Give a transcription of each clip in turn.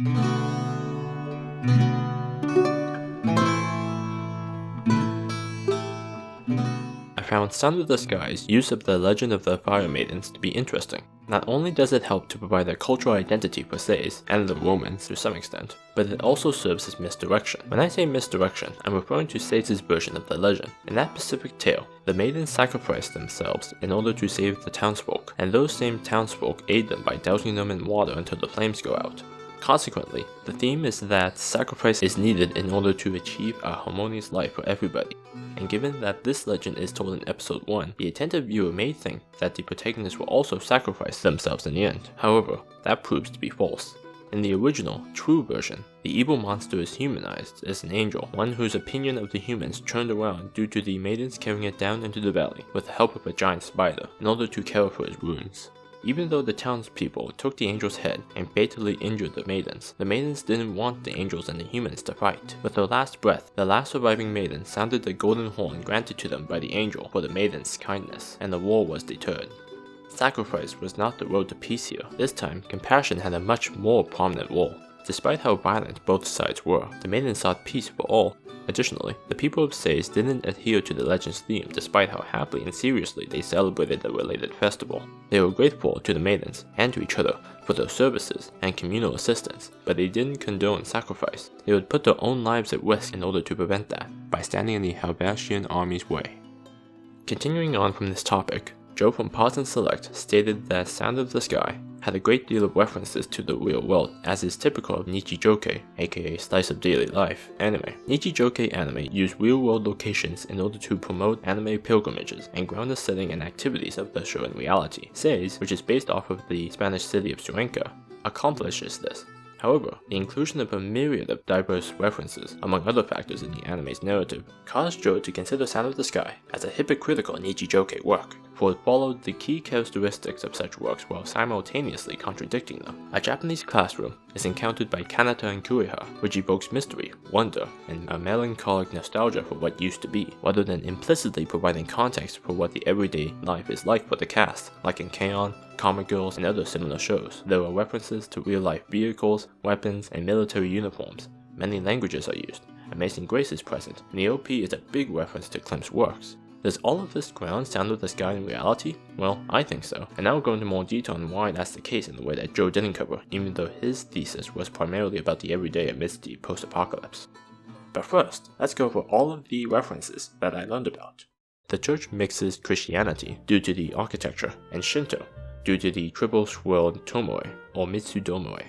I found Sound of the Sky's use of the legend of the Fire Maidens to be interesting. Not only does it help to provide a cultural identity for Sais and the Romans to some extent, but it also serves as misdirection. When I say misdirection, I'm referring to Sais' version of the legend. In that specific tale, the maidens sacrificed themselves in order to save the townsfolk, and those same townsfolk aid them by dousing them in water until the flames go out. Consequently, the theme is that sacrifice is needed in order to achieve a harmonious life for everybody. And given that this legend is told in episode 1, the attentive viewer may think that the protagonists will also sacrifice themselves in the end. However, that proves to be false. In the original, true version, the evil monster is humanized as an angel, one whose opinion of the humans turned around due to the maidens carrying it down into the valley with the help of a giant spider in order to care for his wounds. Even though the townspeople took the angel's head and fatally injured the maidens didn't want the angels and the humans to fight. With their last breath, the last surviving maiden sounded the golden horn granted to them by the angel for the maiden's kindness, and the war was deterred. Sacrifice was not the road to peace here. This time, compassion had a much more prominent role. Despite how violent both sides were, the maidens sought peace for all. Additionally, the people of Sais didn't adhere to the legend's theme despite how happily and seriously they celebrated the related festival. They were grateful to the maidens and to each other for their services and communal assistance, but they didn't condone sacrifice. They would put their own lives at risk in order to prevent that, by standing in the Helvetian army's way. Continuing on from this topic, Joe from Pause and Select stated that Sound of the Sky had a great deal of references to the real world, as is typical of Nichijoukai, aka slice of daily life, anime. Nichijoukai anime use real-world locations in order to promote anime pilgrimages and ground the setting and activities of the show in reality. Sais, which is based off of the Spanish city of Cuenca, accomplishes this. However, the inclusion of a myriad of diverse references, among other factors in the anime's narrative, caused Joe to consider Sound of the Sky as a hypocritical Nichijoukai work, for it followed the key characteristics of such works while simultaneously contradicting them. A Japanese classroom is encountered by Kanata and Kureha, which evokes mystery, wonder, and a melancholic nostalgia for what used to be, rather than implicitly providing context for what the everyday life is like for the cast, like in K-On!, Comic Girls, and other similar shows. There are references to real-life vehicles, weapons, and military uniforms. Many languages are used. Amazing Grace is present, and the OP is a big reference to Klimt's works. Does all of this ground Sound of the Sky in reality? Well, I think so, and I will go into more detail on why that's the case in the way that Joe didn't cover, even though his thesis was primarily about the everyday amidst the post-apocalypse. But first, let's go over all of the references that I learned about. The church mixes Christianity due to the architecture, and Shinto due to the triple-swirled tomoe, or mitsudomoe.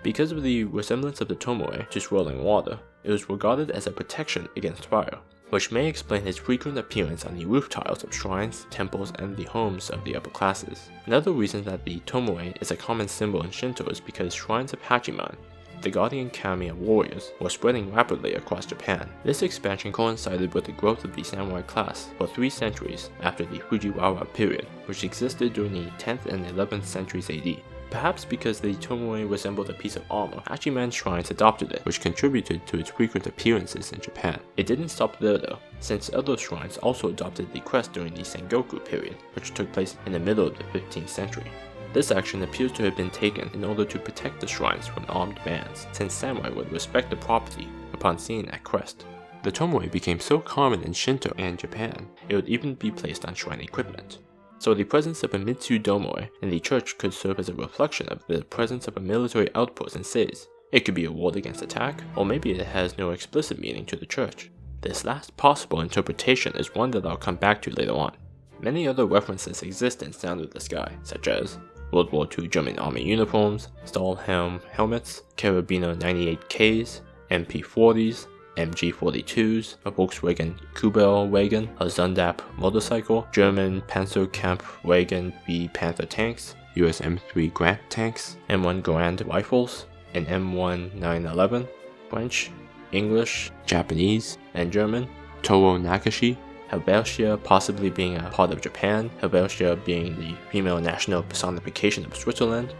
Because of the resemblance of the tomoe to swirling water, it was regarded as a protection against fire, which may explain his frequent appearance on the roof tiles of shrines, temples, and the homes of the upper classes. Another reason that the tomoe is a common symbol in Shinto is because shrines of Hachiman, the guardian kami of warriors, were spreading rapidly across Japan. This expansion coincided with the growth of the samurai class for 3 centuries after the Fujiwara period, which existed during the 10th and 11th centuries AD. Perhaps because the tomoe resembled a piece of armor, Hachiman shrines adopted it, which contributed to its frequent appearances in Japan. It didn't stop there though, since other shrines also adopted the crest during the Sengoku period, which took place in the middle of the 15th century. This action appears to have been taken in order to protect the shrines from armed bands, since samurai would respect the property upon seeing that crest. The tomoe became so common in Shinto and Japan, it would even be placed on shrine equipment. So the presence of a mitsudomoe in the church could serve as a reflection of the presence of a military outpost in Sais. It could be a ward against attack, or maybe it has no explicit meaning to the church. This last possible interpretation is one that I'll come back to later on. Many other references exist in Sound of the Sky, such as World War II German Army uniforms, Stahlhelm helmets, Carabiner 98Ks, MP40s, MG42s, a Volkswagen Kubelwagen, a Zundap motorcycle, German Panzerkampfwagen B Panther tanks, US M3 Grant tanks, M1 Garand rifles, and M1 911, French, English, Japanese, and German, Toro Nakashi, Helvetia possibly being a part of Japan, Helvetia being the female national personification of Switzerland,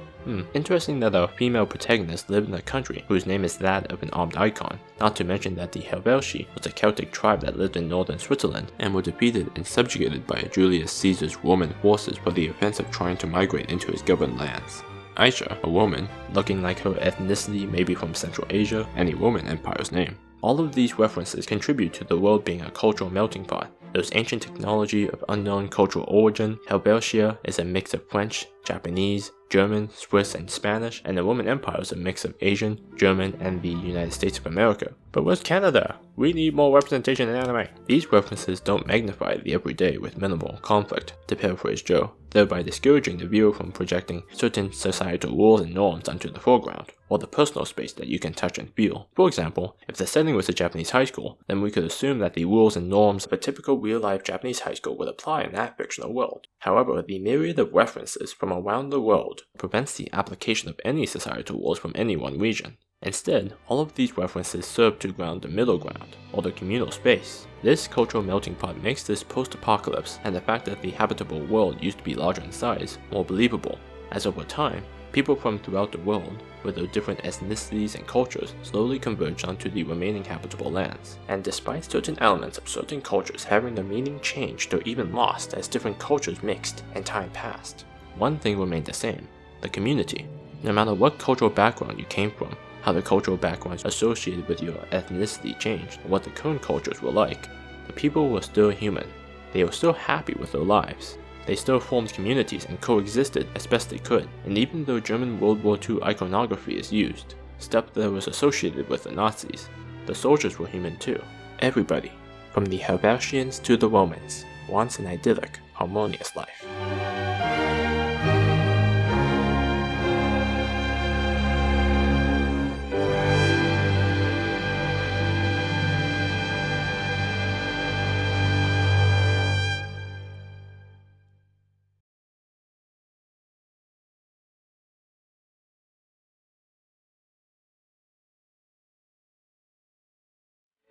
Interesting that our female protagonist lived in a country whose name is that of an armed icon, not to mention that the Helvetii was a Celtic tribe that lived in northern Switzerland and were defeated and subjugated by Julius Caesar's Roman forces for the offense of trying to migrate into his governed lands. Aisha, a woman, looking like her ethnicity may be from Central Asia, and a Roman empire's name. All of these references contribute to the world being a cultural melting pot. There's ancient technology of unknown cultural origin. Helvetia is a mix of French, Japanese, German, Swiss, and Spanish, and the Roman Empire is a mix of Asian, German, and the United States of America. But where's Canada? We need more representation in anime. These references don't magnify the everyday with minimal conflict, to paraphrase Joe, thereby discouraging the viewer from projecting certain societal rules and norms onto the foreground, or the personal space that you can touch and feel. For example, if the setting was a Japanese high school, then we could assume that the rules and norms of a typical real-life Japanese high school would apply in that fictional world. However, the myriad of references from around the world prevents the application of any societal rules from any one region. Instead, all of these references serve to ground the middle ground, or the communal space. This cultural melting pot makes this post-apocalypse and the fact that the habitable world used to be larger in size more believable, as over time, people from throughout the world, with their different ethnicities and cultures, slowly converge onto the remaining habitable lands. And despite certain elements of certain cultures having their meaning changed or even lost as different cultures mixed and time passed, one thing remained the same: the community. No matter what cultural background you came from, how the cultural backgrounds associated with your ethnicity changed, and what the current cultures were like, the people were still human. They were still happy with their lives. They still formed communities and coexisted as best they could, and even though German World War II iconography is used, stuff that was associated with the Nazis, the soldiers were human too. Everybody, from the Helvetians to the Romans, wants an idyllic, harmonious life.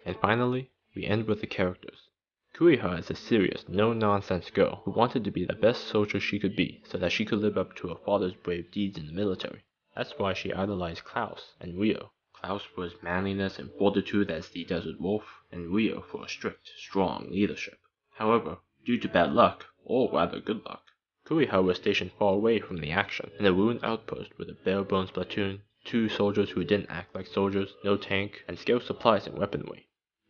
And finally, we end with the characters. Kureha is a serious, no-nonsense girl who wanted to be the best soldier she could be so that she could live up to her father's brave deeds in the military. That's why she idolized Klaus and Rio. Klaus for his manliness and fortitude as the Desert Wolf, and Rio for a strict, strong leadership. However, due to bad luck, or rather good luck, Kureha was stationed far away from the action in a ruined outpost with a bare-bones platoon, 2 soldiers who didn't act like soldiers, no tank, and scarce supplies and weaponry.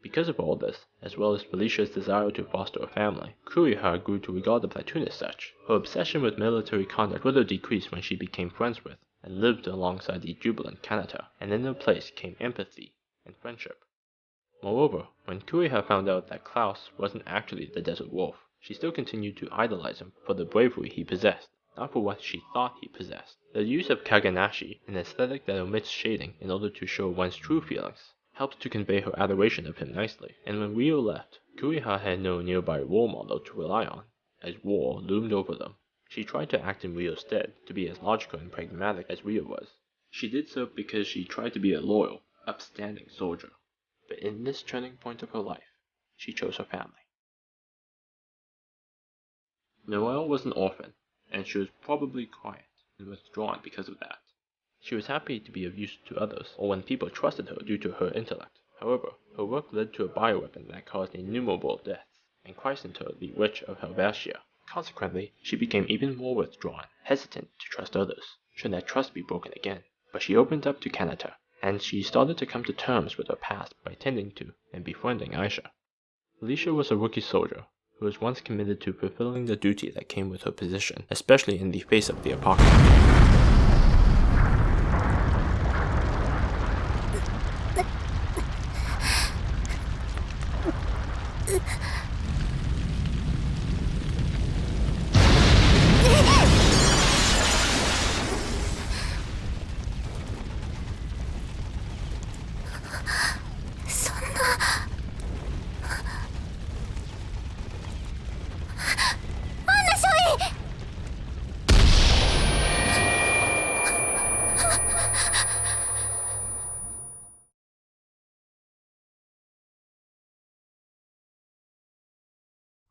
Because of all this, as well as Felicia's desire to foster a family, Kureha grew to regard the platoon as such. Her obsession with military conduct further decreased when she became friends with and lived alongside the jubilant Kanata, and in their place came empathy and friendship. Moreover, when Kureha found out that Klaus wasn't actually the Desert Wolf, she still continued to idolize him for the bravery he possessed, not for what she thought he possessed. The use of Kaganashi, an aesthetic that omits shading in order to show one's true feelings, helps to convey her adoration of him nicely. And when Rio left, Kureha had no nearby role model to rely on, as war loomed over them. She tried to act in Rio's stead, to be as logical and pragmatic as Rio was. She did so because she tried to be a loyal, upstanding soldier. But in this turning point of her life, she chose her family. Noelle was an orphan, and she was probably quiet and withdrawn because of that. She was happy to be of use to others, or when people trusted her due to her intellect. However, her work led to a bioweapon that caused innumerable deaths, and christened her the Witch of Helvetia. Consequently, she became even more withdrawn, hesitant to trust others, should that trust be broken again. But she opened up to Kanata, and she started to come to terms with her past by tending to and befriending Aisha. Felicia was a rookie soldier, who was once committed to fulfilling the duty that came with her position, especially in the face of the apocalypse.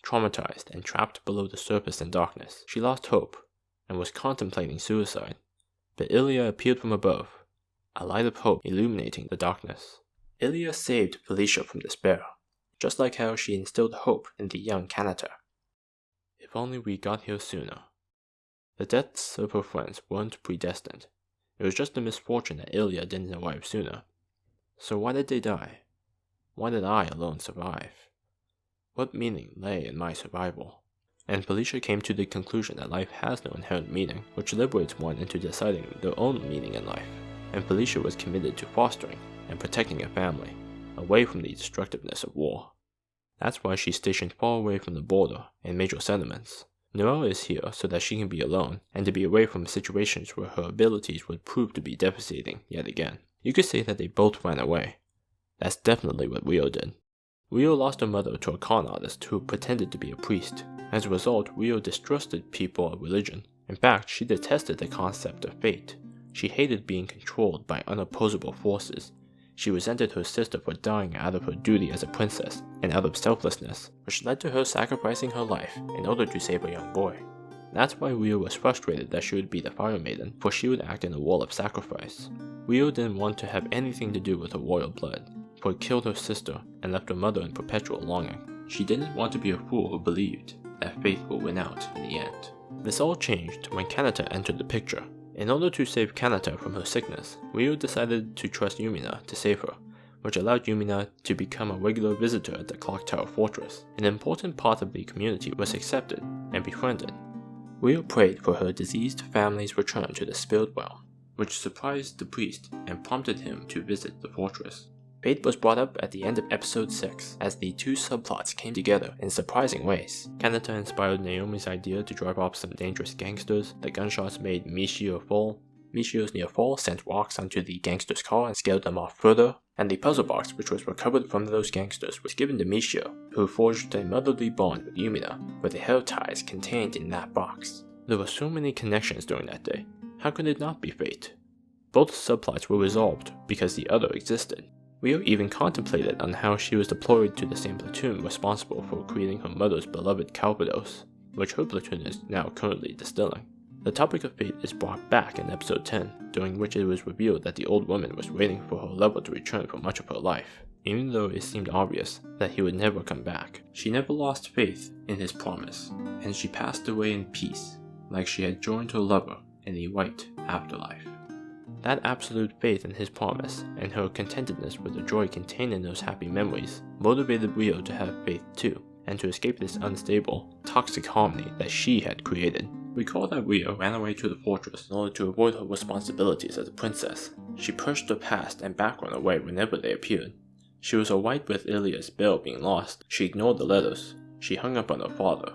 Traumatized and trapped below the surface in darkness, she lost hope and was contemplating suicide. But Ilya appeared from above, a light of hope illuminating the darkness. Ilya saved Felicia from despair, just like how she instilled hope in the young Kanata. If only we got here sooner. The deaths of her friends weren't predestined. It was just a misfortune that Ilya didn't arrive sooner. So why did they die? Why did I alone survive? What meaning lay in my survival? And Felicia came to the conclusion that life has no inherent meaning, which liberates one into deciding their own meaning in life. And Felicia was committed to fostering and protecting a family, away from the destructiveness of war. That's why she's stationed far away from the border and major settlements. Noelle is here so that she can be alone, and to be away from situations where her abilities would prove to be devastating yet again. You could say that they both ran away. That's definitely what Rio did. Rio lost her mother to a con artist who pretended to be a priest. As a result, Rio distrusted people of religion. In fact, she detested the concept of fate. She hated being controlled by unopposable forces. She resented her sister for dying out of her duty as a princess and out of selflessness, which led to her sacrificing her life in order to save a young boy. That's why Rio was frustrated that she would be the Fire Maiden, for she would act in a role of sacrifice. Rio didn't want to have anything to do with her royal blood, for it killed her sister and left her mother in perpetual longing. She didn't want to be a fool who believed that faith will win out in the end. This all changed when Kanata entered the picture. In order to save Kanata from her sickness, Rio decided to trust Yumina to save her, which allowed Yumina to become a regular visitor at the Clock Tower Fortress. An important part of the community was accepted and befriended. Rio prayed for her diseased family's return to the spirit realm, which surprised the priest and prompted him to visit the fortress. Fate was brought up at the end of episode 6, as the two subplots came together in surprising ways. Kanata inspired Naomi's idea to drive off some dangerous gangsters, the gunshots made Michio fall, Michio's near fall sent rocks onto the gangsters' car and scared them off further, and the puzzle box which was recovered from those gangsters was given to Michio, who forged a motherly bond with Yumina, with the hair ties contained in that box. There were so many connections during that day. How could it not be fate? Both subplots were resolved because the other existed. Rio even contemplated on how she was deployed to the same platoon responsible for creating her mother's beloved Calvados, which her platoon is now currently distilling. The topic of fate is brought back in episode 10, during which it was revealed that the old woman was waiting for her lover to return for much of her life, even though it seemed obvious that he would never come back. She never lost faith in his promise, and she passed away in peace, like she had joined her lover in the white afterlife. That absolute faith in his promise, and her contentedness with the joy contained in those happy memories, motivated Rio to have faith too, and to escape this unstable, toxic harmony that she had created. Recall that Rio ran away to the fortress in order to avoid her responsibilities as a princess. She pushed her past and background away whenever they appeared. She was alright with Ilya's bell being lost. She ignored the letters. She hung up on her father.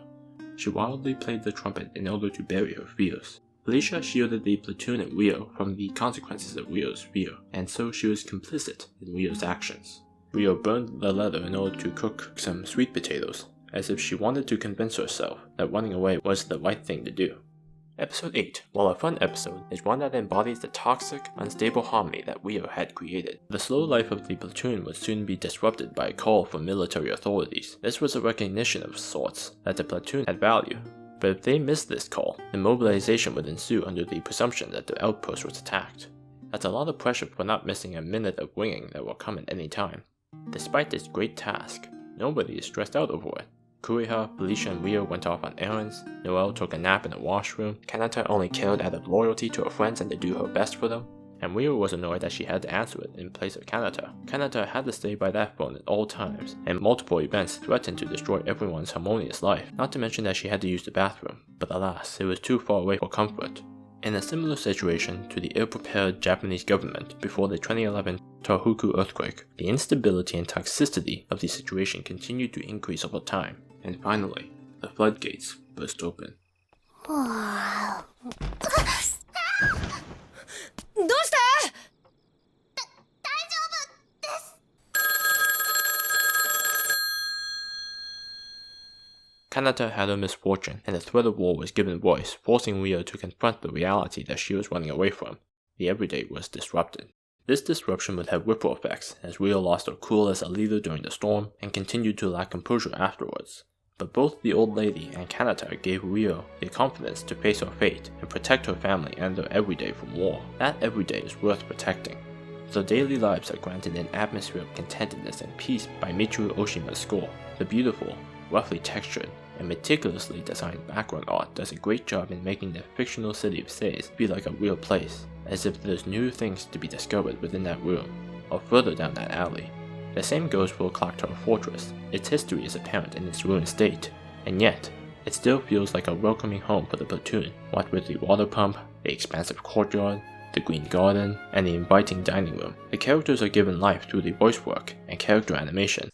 She wildly played the trumpet in order to bury her fears. Felicia shielded the platoon and Rio from the consequences of Rio's fear, and so she was complicit in Rio's actions. Rio burned the leather in order to cook some sweet potatoes, as if she wanted to convince herself that running away was the right thing to do. Episode 8, while a fun episode, is one that embodies the toxic, unstable harmony that Rio had created. The slow life of the platoon would soon be disrupted by a call from military authorities. This was a recognition of sorts that the platoon had value. But if they missed this call, then mobilization would ensue under the presumption that the outpost was attacked. That's a lot of pressure for not missing a minute of winging that will come at any time. Despite this great task, nobody is stressed out over it. Kureha, Felicia, and Rio went off on errands, Noelle took a nap in the washroom, Kanata only cared out of loyalty to her friends and to do her best for them, and Rio was annoyed that she had to answer it in place of Kanata. Kanata had to stay by that phone at all times, and multiple events threatened to destroy everyone's harmonious life, not to mention that she had to use the bathroom, but alas, it was too far away for comfort. In a similar situation to the ill-prepared Japanese government before the 2011 Tohoku earthquake, the instability and toxicity of the situation continued to increase over time, and finally, the floodgates burst open. どうして？ Kanata had a misfortune, and the threat of war was given voice, forcing Rio to confront the reality that she was running away from. The everyday was disrupted. This disruption would have ripple effects, as Rio lost her cool as a leader during the storm, and continued to lack composure afterwards. But both the old lady and Kanata gave Ryo the confidence to face her fate and protect her family and their everyday from war. That everyday is worth protecting. Their daily lives are granted an atmosphere of contentedness and peace by Michiru Oshima's score. The beautiful, roughly textured, and meticulously designed background art does a great job in making the fictional city of Sais be like a real place, as if there's new things to be discovered within that room, or further down that alley. The same goes for Clock Tower Fortress. Its history is apparent in its ruined state, and yet, it still feels like a welcoming home for the platoon, what with the water pump, the expansive courtyard, the green garden, and the inviting dining room. The characters are given life through the voice work and character animation.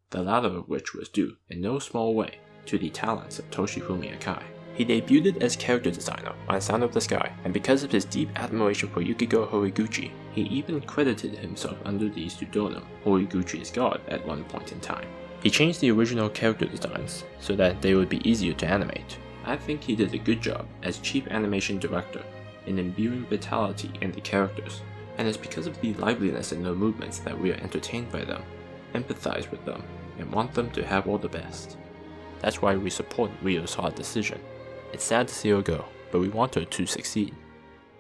The latter of which was due, in no small way, to the talents of Toshifumi Akai. He debuted as character designer on Sound of the Sky, and because of his deep admiration for Yukiko Horiguchi, he even credited himself under the pseudonym Horiguchi's God at one point in time. He changed the original character designs so that they would be easier to animate. I think he did a good job as chief animation director in imbuing vitality in the characters, and it's because of the liveliness in their movements that we are entertained by them, empathize with them, and want them to have all the best. That's why we support Ryo's hard decision. It's sad to see her go, but we want her to succeed.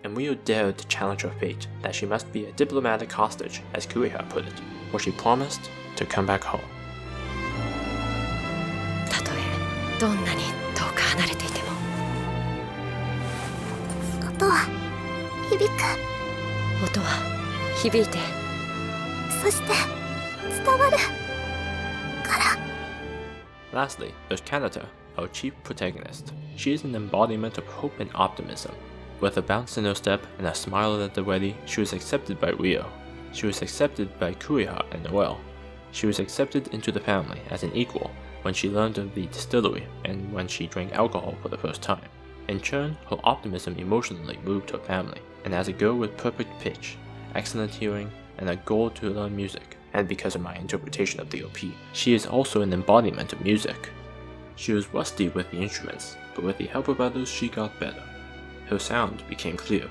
And Ryo dared to challenge her fate that she must be a diplomatic hostage, as Kureha put it, for she promised to come back home. Lastly, there's Kanata, our chief protagonist. She is an embodiment of hope and optimism. With a bounce in her step and a smile at the ready, she was accepted by Ryo. She was accepted by Kureha and Noelle. She was accepted into the family as an equal when she learned of the distillery and when she drank alcohol for the first time. In turn, her optimism emotionally moved her family, and as a girl with perfect pitch, excellent hearing, and a goal to learn music, and because of my interpretation of the OP, she is also an embodiment of music. She was rusty with the instruments, but with the help of others she got better. Her sound became clear,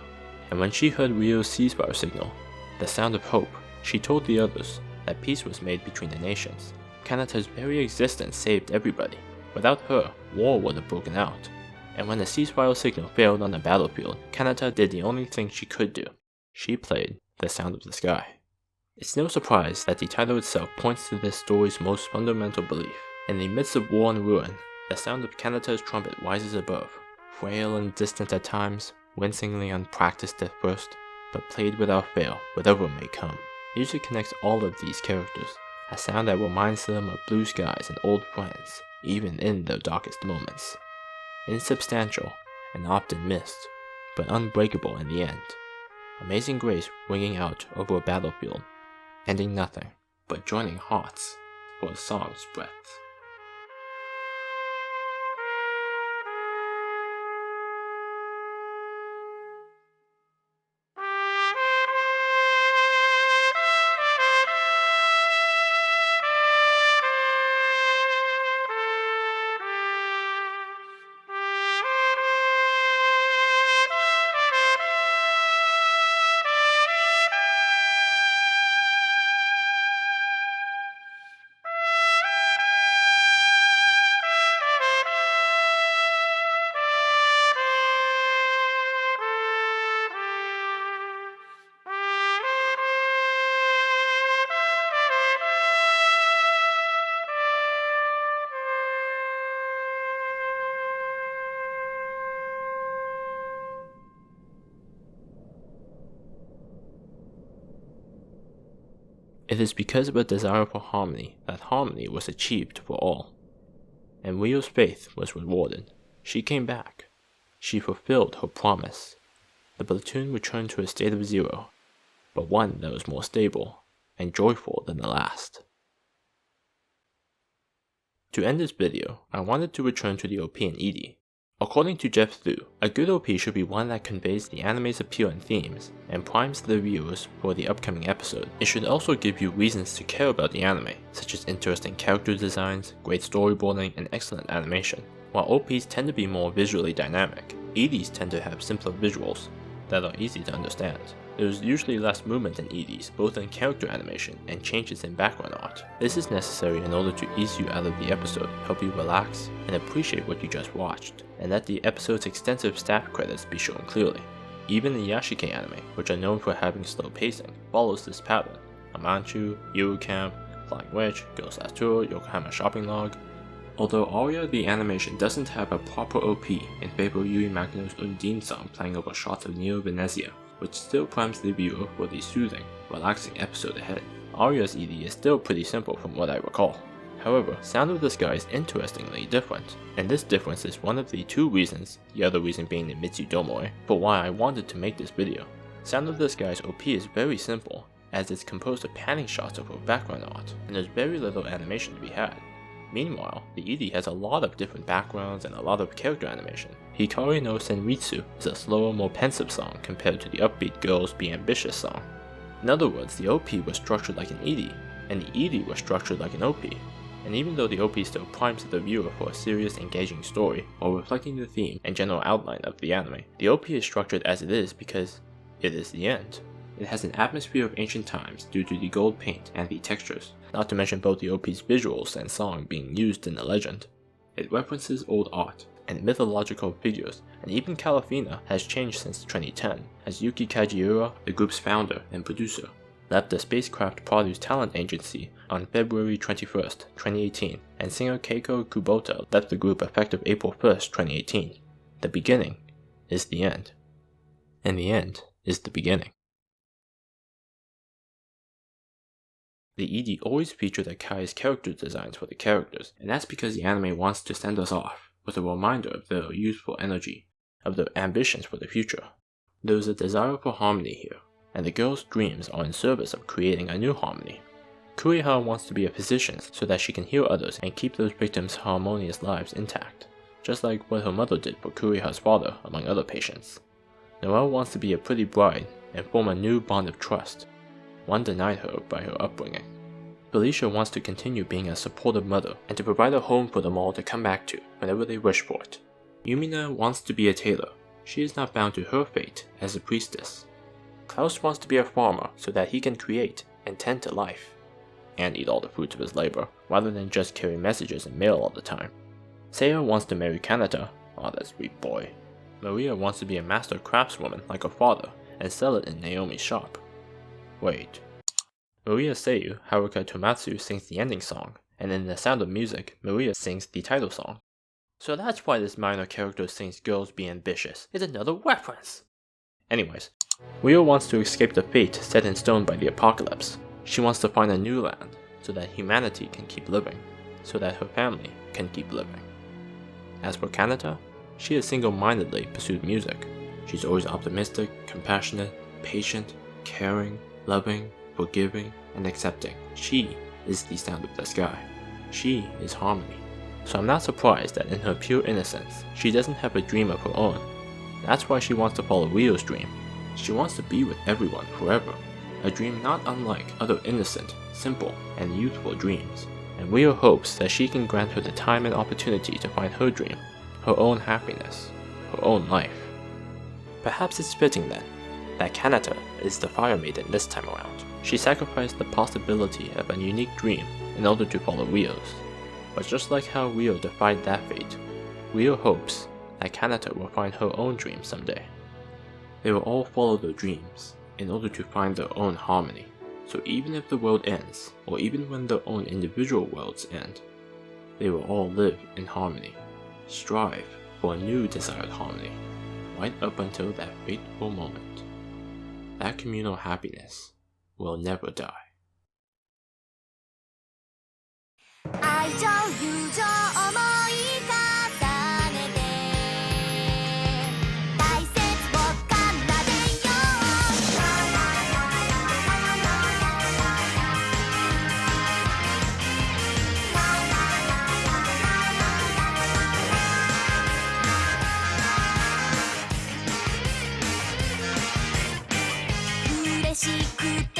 and when she heard Ryo's ceasefire signal, the sound of hope, she told the others that peace was made between the nations. Kanata's very existence saved everybody. Without her, war would have broken out. And when the ceasefire signal failed on the battlefield, Kanata did the only thing she could do. She played The Sound of the Sky. It's no surprise that the title itself points to this story's most fundamental belief. In the midst of war and ruin, the sound of Kanata's trumpet rises above, frail and distant at times, wincingly unpracticed at first, but played without fail, whatever may come. Music connects all of these characters, a sound that reminds them of blue skies and old friends, even in their darkest moments. Insubstantial and often missed, but unbreakable in the end. Amazing grace ringing out over a battlefield, ending nothing, but joining hearts for a song's breath. It is because of a desire for harmony that harmony was achieved for all, and Ryo's faith was rewarded. She came back. She fulfilled her promise. The platoon returned to a state of zero, but one that was more stable and joyful than the last. To end this video, I wanted to return to the OP in ED. According to Jeff Liu, a good OP should be one that conveys the anime's appeal and themes, and primes the viewers for the upcoming episode. It should also give you reasons to care about the anime, such as interesting character designs, great storyboarding, and excellent animation. While OPs tend to be more visually dynamic, EDs tend to have simpler visuals that are easy to understand. There is usually less movement in EDs, both in character animation and changes in background art. This is necessary in order to ease you out of the episode, help you relax, and appreciate what you just watched, and let the episode's extensive staff credits be shown clearly. Even the Yashike anime, which are known for having slow pacing, follows this pattern. Amanchu, Yuru Camp, Flying Witch, Girls Last Tour, Yokohama Shopping Log. Although Aria the animation doesn't have a proper OP in favor of Yui Magno's Undine song playing over shots of Neo Venezia, which still primes the viewer for the soothing, relaxing episode ahead. Aria's ED is still pretty simple from what I recall. However, Sound of the Sky is interestingly different, and this difference is one of the two reasons, the other reason being the Mitsudomoe, for why I wanted to make this video. Sound of the Sky's OP is very simple, as it's composed of panning shots of her background art, and there's very little animation to be had. Meanwhile, the ED has a lot of different backgrounds and a lot of character animation. Hikari no Senritsu is a slower, more pensive song compared to the upbeat Girls Be Ambitious song. In other words, the OP was structured like an ED, and the ED was structured like an OP. And even though the OP still primes the viewer for a serious, engaging story, while reflecting the theme and general outline of the anime, the OP is structured as it is because it is the end. It has an atmosphere of ancient times due to the gold paint and the textures, not to mention both the OP's visuals and song being used in the legend. It references old art and mythological figures, and even Calafina has changed since 2010, as Yuki Kajiura, the group's founder and producer, left the Spacecraft Produce Talent Agency on February 21st, 2018, and singer Keiko Kubota left the group effective April 1st, 2018. The beginning is the end, and the end is the beginning. The ED always featured Akai's character designs for the characters, and that's because the anime wants to send us off with a reminder of their youthful energy, of their ambitions for the future. There is a desire for harmony here, and the girl's dreams are in service of creating a new harmony. Kuriha wants to be a physician so that she can heal others and keep those victims' harmonious lives intact, just like what her mother did for Kuriha's father among other patients. Noelle wants to be a pretty bride and form a new bond of trust, one denied her by her upbringing. Felicia wants to continue being a supportive mother and to provide a home for them all to come back to whenever they wish for it. Yumina wants to be a tailor. She is not bound to her fate as a priestess. Klaus wants to be a farmer so that he can create and tend to life, and eat all the fruits of his labor, rather than just carry messages and mail all the time. Seiya wants to marry Kanata. Oh, that sweet boy. Maria wants to be a master craftswoman like her father and sell it in Naomi's shop. Wait. Maria Seiyu, Haruka Tomatsu, sings the ending song, and in The Sound of Music, Maria sings the title song. So that's why this minor character sings Girls Be Ambitious. It's another reference! Anyways, Rio wants to escape the fate set in stone by the apocalypse. She wants to find a new land, so that humanity can keep living, so that her family can keep living. As for Kanata, she has single-mindedly pursued music. She's always optimistic, compassionate, patient, caring, loving, forgiving, and accepting. She is the sound of the sky. She is harmony. So I'm not surprised that in her pure innocence, she doesn't have a dream of her own. That's why she wants to follow Rio's dream. She wants to be with everyone forever. A dream not unlike other innocent, simple, and youthful dreams. And Rio hopes that she can grant her the time and opportunity to find her dream, her own happiness, her own life. Perhaps it's fitting then that Kanata is the Fire Maiden this time around. She sacrificed the possibility of a unique dream in order to follow Rio's. But just like how Rio defied that fate, Rio hopes that Kanata will find her own dream someday. They will all follow their dreams in order to find their own harmony. So even if the world ends, or even when their own individual worlds end, they will all live in harmony, strive for a new desired harmony, right up until that fateful moment. That communal happiness will never die. 愛情友情思い重ねてく